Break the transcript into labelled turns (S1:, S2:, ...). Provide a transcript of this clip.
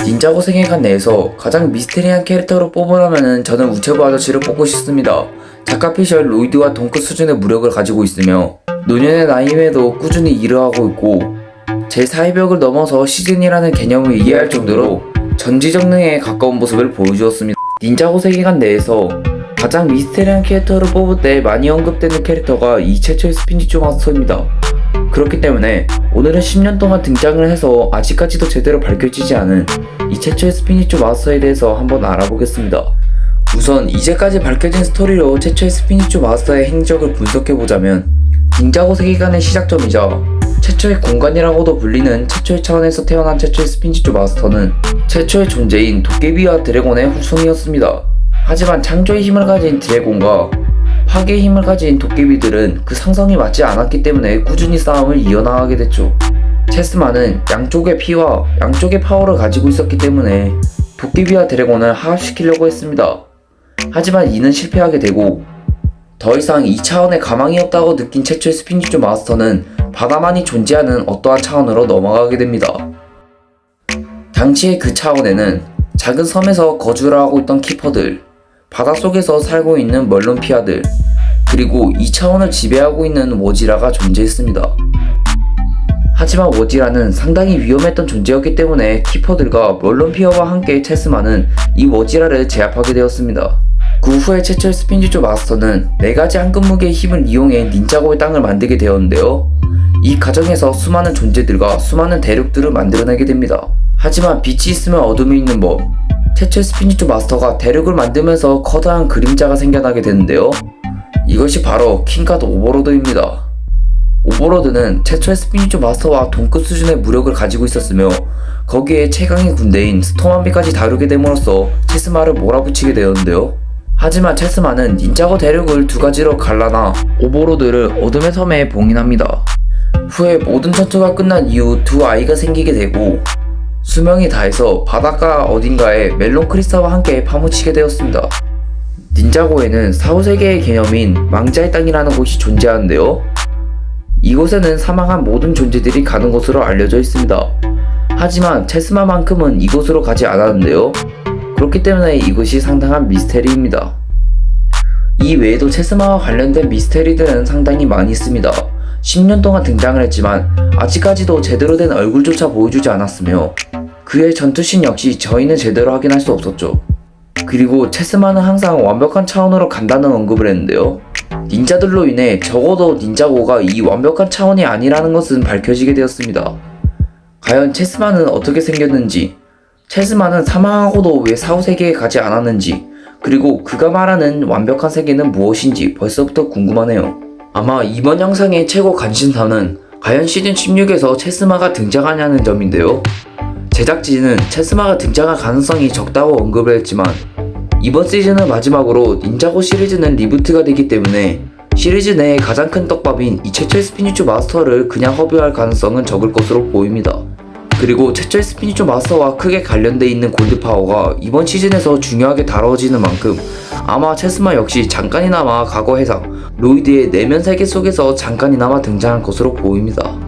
S1: 닌자고 세계관 내에서 가장 미스테리한 캐릭터로 뽑으라면은 저는 우체부 아저씨를 뽑고 싶습니다. 작가 피셜 로이드와 동급 수준의 무력을 가지고 있으며 노년의 나이임에도 꾸준히 일을 하고 있고 제4의 벽을 넘어서 시즌이라는 개념을 이해할 정도로 전지전능에 가까운 모습을 보여주었습니다. 닌자고 세계관 내에서 가장 미스테리한 캐릭터를 뽑을 때 많이 언급되는 캐릭터가 이 최초의 스피니추 마스터입니다. 그렇기 때문에 오늘은 10년 동안 등장을 해서 아직까지도 제대로 밝혀지지 않은 이 최초의 스피니추 마스터에 대해서 한번 알아보겠습니다. 우선 이제까지 밝혀진 스토리로 최초의 스피니추 마스터의 행적을 분석해보자면 닌자고 세계관의 시작점이자 최초의 공간이라고도 불리는 최초의 차원에서 태어난 최초의 스피니추 마스터는 최초의 존재인 도깨비와 드래곤의 후손이었습니다. 하지만 창조의 힘을 가진 드래곤과 파괴의 힘을 가진 도깨비들은 그 상성이 맞지 않았기 때문에 꾸준히 싸움을 이어나가게 됐죠. 체스만은 양쪽의 피와 양쪽의 파워를 가지고 있었기 때문에 도깨비와 드래곤을 하합시키려고 했습니다. 하지만 이는 실패하게 되고 더 이상 이 차원에 가망이 없다고 느낀 최초의 스피니추 마스터는 바다만이 존재하는 어떠한 차원으로 넘어가게 됩니다. 당시의 그 차원에는 작은 섬에서 거주를 하고 있던 키퍼들, 바닷속에서 살고 있는 멀론피아들, 그리고 이 차원을 지배하고 있는 워지라가 존재했습니다. 하지만 워지라는 상당히 위험했던 존재였기 때문에 키퍼들과 멀론피아와 함께 체스만은 이 워지라를 제압하게 되었습니다. 그 후에 최초의 스피니추 마스터는 4가지 황금무게의 힘을 이용해 닌자고의 땅을 만들게 되었는데요. 이 과정에서 수많은 존재들과 수많은 대륙들을 만들어내게 됩니다. 하지만 빛이 있으면 어둠이 있는 법, 최초의 스피니추 마스터가 대륙을 만들면서 커다란 그림자가 생겨나게 되는데요. 이것이 바로 킹카드 오버로드입니다. 오버로드는 최초의 스피니추 마스터와 동급 수준의 무력을 가지고 있었으며 거기에 최강의 군대인 스톰한비까지 다루게 됨으로써 체스마를 몰아붙이게 되었는데요. 하지만 체스마는 닌자고 대륙을 2가지로 갈라놔 오버로드를 어둠의 섬에 봉인합니다. 후에 모든 전투가 끝난 이후 2아이가 생기게 되고 수명이 다해서 바닷가 어딘가에 멜론 크리스타와 함께 파묻히게 되었습니다. 닌자고에는 사후세계의 개념인 망자의 땅이라는 곳이 존재하는데요. 이곳에는 사망한 모든 존재들이 가는 곳으로 알려져 있습니다. 하지만 체스마만큼은 이곳으로 가지 않았는데요. 그렇기 때문에 이것이 상당한 미스테리입니다. 이 외에도 체스마와 관련된 미스테리들은 상당히 많이 있습니다. 10년 동안 등장을 했지만 아직까지도 제대로 된 얼굴조차 보여주지 않았으며 그의 전투씬 역시 저희는 제대로 확인할 수 없었죠. 그리고 체스마는 항상 완벽한 차원으로 간다는 언급을 했는데요. 닌자들로 인해 적어도 닌자고가 이 완벽한 차원이 아니라는 것은 밝혀지게 되었습니다. 과연 체스마는 어떻게 생겼는지, 체스마는 사망하고도 왜 사후세계에 가지 않았는지, 그리고 그가 말하는 완벽한 세계는 무엇인지 벌써부터 궁금하네요. 아마 이번 영상의 최고 관심사는 과연 시즌 16에서 체스마가 등장하냐는 점인데요. 제작진은 체스마가 등장할 가능성이 적다고 언급을 했지만 이번 시즌을 마지막으로 닌자고 시리즈는 리부트가 되기 때문에 시리즈 내의 가장 큰 떡밥인 이 최초의 스피니추 마스터를 그냥 허비할 가능성은 적을 것으로 보입니다. 그리고 최초의 스피니추 마스터와 크게 관련돼 있는 골드파워가 이번 시즌에서 중요하게 다뤄지는 만큼 아마 체스마 역시 잠깐이나마 과거 해상 로이드의 내면 세계 속에서 잠깐이나마 등장할 것으로 보입니다.